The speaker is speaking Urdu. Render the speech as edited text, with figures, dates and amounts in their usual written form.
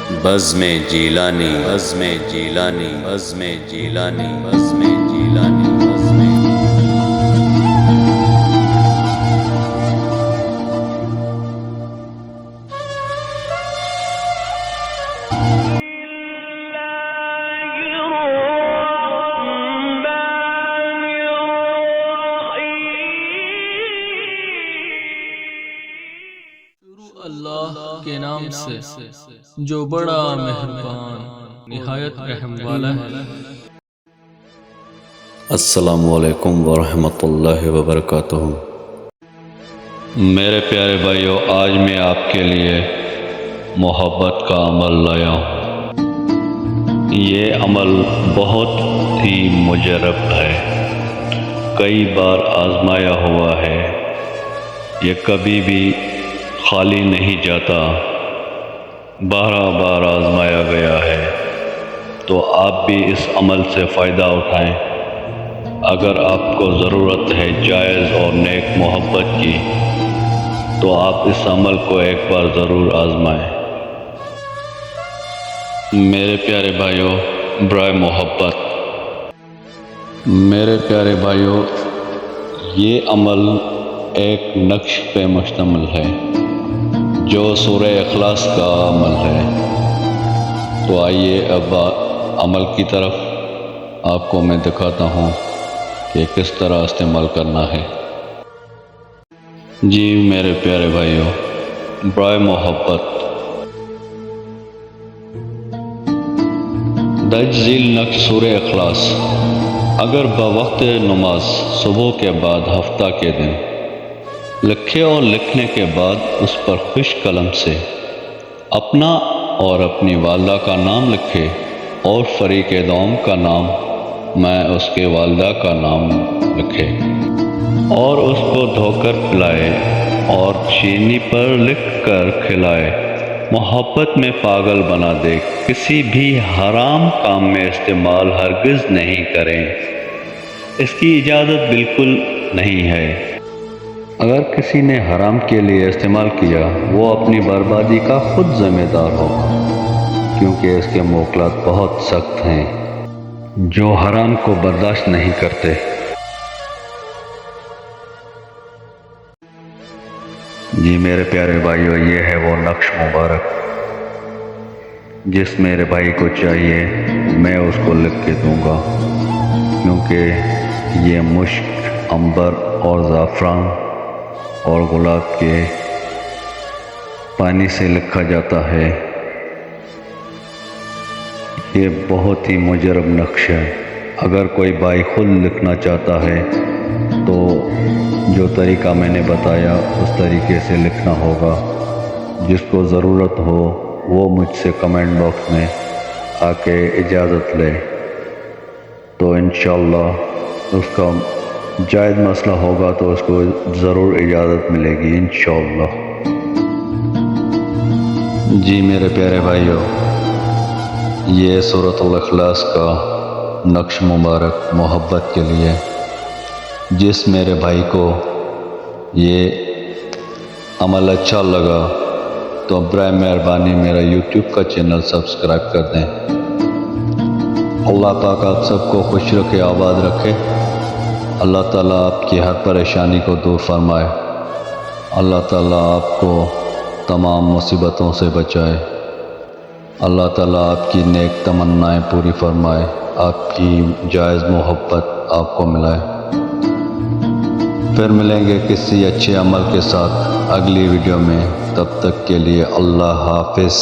بزم جیلانی بزم جیلانی بزم جیلانی بزم جیلانی بزم اللہ کے نام سے جو بڑا مہربان نہایت رحم والا ہے۔ السلام علیکم ورحمۃ اللہ وبرکاتہ۔ میرے پیارے بھائیو، آج میں آپ کے لیے محبت کا عمل لایا ہوں۔ یہ عمل بہت ہی مجرب ہے، کئی بار آزمایا ہوا ہے، یہ کبھی بھی خالی نہیں جاتا، 12 بار آزمایا گیا ہے۔ تو آپ بھی اس عمل سے فائدہ اٹھائیں۔ اگر آپ کو ضرورت ہے جائز اور نیک محبت کی، تو آپ اس عمل کو ایک بار ضرور آزمائیں۔ میرے پیارے بھائیوں، برائے محبت، میرے پیارے بھائیوں، یہ عمل ایک نقش پہ مشتمل ہے جو سورہ اخلاص کا عمل ہے۔ تو آئیے اب عمل کی طرف آپ کو میں دکھاتا ہوں کہ کس طرح استعمال کرنا ہے۔ جی میرے پیارے بھائیوں، برائے محبت، درج ذیل نقش سورہ اخلاص۔ اگر بوقت نماز صبح کے بعد ہفتہ کے دن لکھے اور لکھنے کے بعد اس پر خشک قلم سے اپنا اور اپنی والدہ کا نام لکھے اور فریق دوم کا نام میں اس کے والدہ کا نام لکھے اور اس کو دھو کر پلائے اور چینی پر لکھ کر کھلائے، محبت میں پاگل بنا دے، کسی بھی حرام کام میں استعمال ہرگز نہیں کریں، اس کی اجازت بالکل نہیں ہے۔ اگر کسی نے حرام کے لیے استعمال کیا، وہ اپنی بربادی کا خود ذمہ دار ہوگا، کیونکہ اس کے موکلات بہت سخت ہیں جو حرام کو برداشت نہیں کرتے۔ جی میرے پیارے بھائیو، یہ ہے وہ نقش مبارک جس میرے بھائی کو چاہیے میں اس کو لکھ کے دوں گا، کیونکہ یہ مشک، عنبر اور زعفران اور گلاب کے پانی سے لکھا جاتا ہے۔ یہ بہت ہی مجرب نقش ہے۔ اگر کوئی بھائی خود لکھنا چاہتا ہے تو جو طریقہ میں نے بتایا اس طریقے سے لکھنا ہوگا۔ جس کو ضرورت ہو وہ مجھ سے کمنٹ باکس میں آ کے اجازت لے، تو انشاءاللہ اس کا جائز مسئلہ ہوگا تو اس کو ضرور اجازت ملے گی انشاءاللہ۔ جی میرے پیارے بھائیو، یہ سورۃ الاخلاص کا نقش مبارک محبت کے لیے، جس میرے بھائی کو یہ عمل اچھا لگا تو برائے مہربانی میرا یوٹیوب کا چینل سبسکرائب کر دیں۔ اللہ پاک آپ سب کو خوش رکھے، آباد رکھے۔ اللہ تعالیٰ آپ کی ہر پریشانی کو دور فرمائے۔ اللہ تعالیٰ آپ کو تمام مصیبتوں سے بچائے۔ اللہ تعالیٰ آپ کی نیک تمنائیں پوری فرمائے، آپ کی جائز محبت آپ کو ملائے۔ پھر ملیں گے کسی اچھے عمل کے ساتھ اگلی ویڈیو میں، تب تک کے لیے اللہ حافظ۔